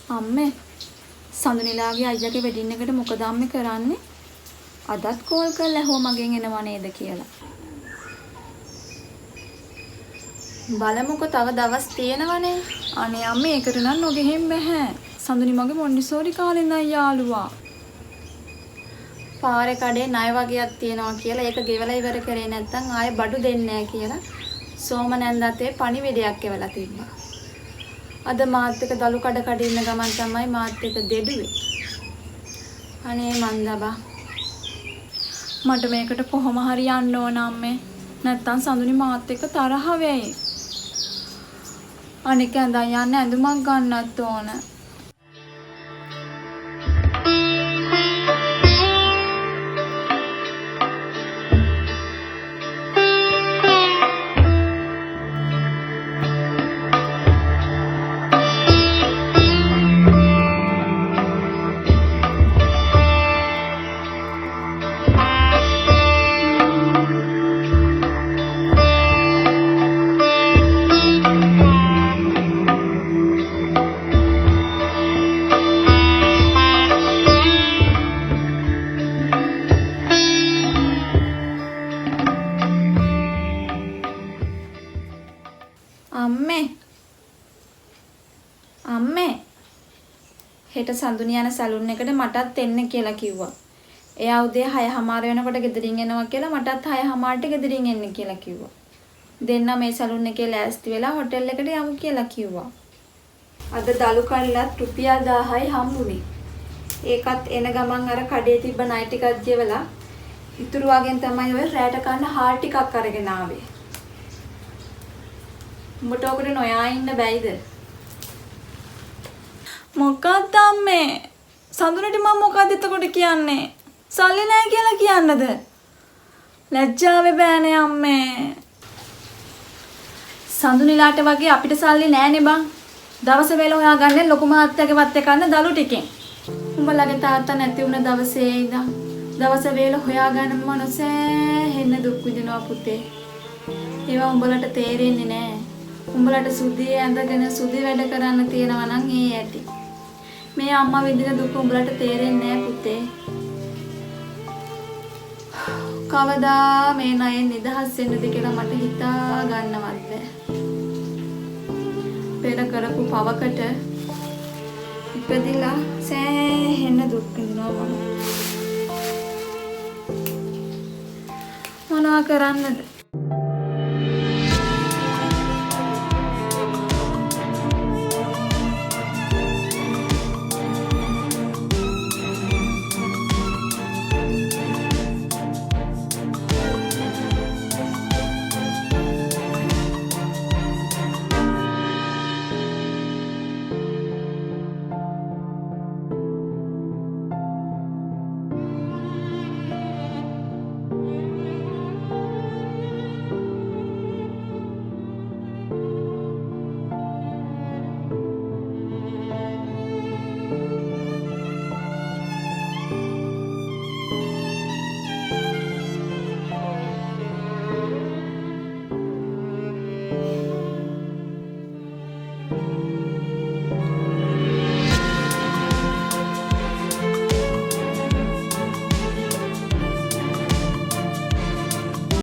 අම්මේ සඳුනිලාගේ අයියාගේ වෙඩින් එකට මොකද අම්මේ කරන්නේ? අදත් කෝල් කරලා ඇහුවා මගෙන් එනව නේද කියලා. බලමුකෝ තව දවස් තියෙනවනේ. අනේ අම්මේ ඒකට නම් නොගෙහෙන් බෑ. සඳුනි මගේ මොන්ඩිසෝරි කාලේ ඉඳන් යාළුවා. පාරේ කඩේ ණය වගේක් තියෙනවා කියලා ඒක ගෙවලා ඉවර කරේ නැත්නම් ආයෙ බඩු දෙන්නේ නැහැ කියලා සෝමනන්දතේ පණිවිඩයක් එවලා තිබ්බා. අද මාත් එක දලු කඩ ඉන්න ගමන් තමයි මාත් එක දෙඩුවේ. අනේ මන්දබා. මට මේකට කොහොම හරි යන්න ඕන අම්මේ. නැත්තම් සඳුනි මාත් එක්ක තරහ වෙයි. අනික ඇඳන් යන්න ඇඳුමක් ගන්නත් ඕන. අම්මේ හෙට සඳුනි යන සැලුන් එකට මටත් එන්න කියලා කිව්වා. එයා උදේ 6:00 වෙනකොට ගෙදරින් එනවා කියලා මටත් 6:00ට ගෙදරින් එන්න කියලා කිව්වා. දෙන්න මේ සැලුන් එකේ ලෑස්ති වෙලා හොටෙල් එකට යමු කියලා කිව්වා. අද දලු කල්ලත් රුපියල් 1000යි හම්බුනේ. ඒකත් එන ගමන් අර කඩේ තිබ්බ ණය ටිකක් ගෙවලා ඉතුරු වගෙන් තමයි ඔය රැට කන්න හාල් ටිකක් අරගෙන ආවේ. උඹට ඔකට නොයා ඉන්න බැයිද? මොකක්ද අම්මේ? සඳුනට මම මොකක්ද එතකොට කියන්නේ? සල්ලි නැහැ කියලා කියන්නද? ලැජ්ජාවේ බෑනේ අම්මේ. සඳුනිලාට වගේ අපිට සල්ලි නැහැනේ බං. දවස වේල හොයාගන්නේ ලොකු මහත්තයාගේ වත් එකන්න දලු ටිකෙන්. උඹලගේ තාත්තා නැති වුණ දවසේ ඉඳන් දවස වේල හොයාගන්න මනසේ හෙන්න දුක් විඳිනවා පුතේ. ඒවා උඹලට තේරෙන්නේ නැහැ. උඹලට සුදී ඇඳගෙන සුදී වැඩ කරන්න තියෙනවා නම් ඒ ඇති. මේ අම්මා විඳින දුක උඹලට තේරෙන්නේ නැහැ පුතේ. කවදා මේ ණයෙන් නිදහස් වෙන්නද කියලා මට හිතා ගන්නවත් බැහැ. පෙර කරපු පවකට ඉපදිලා සෑහෙන දුක් විඳිනවා මම. මොනවා කරන්නද?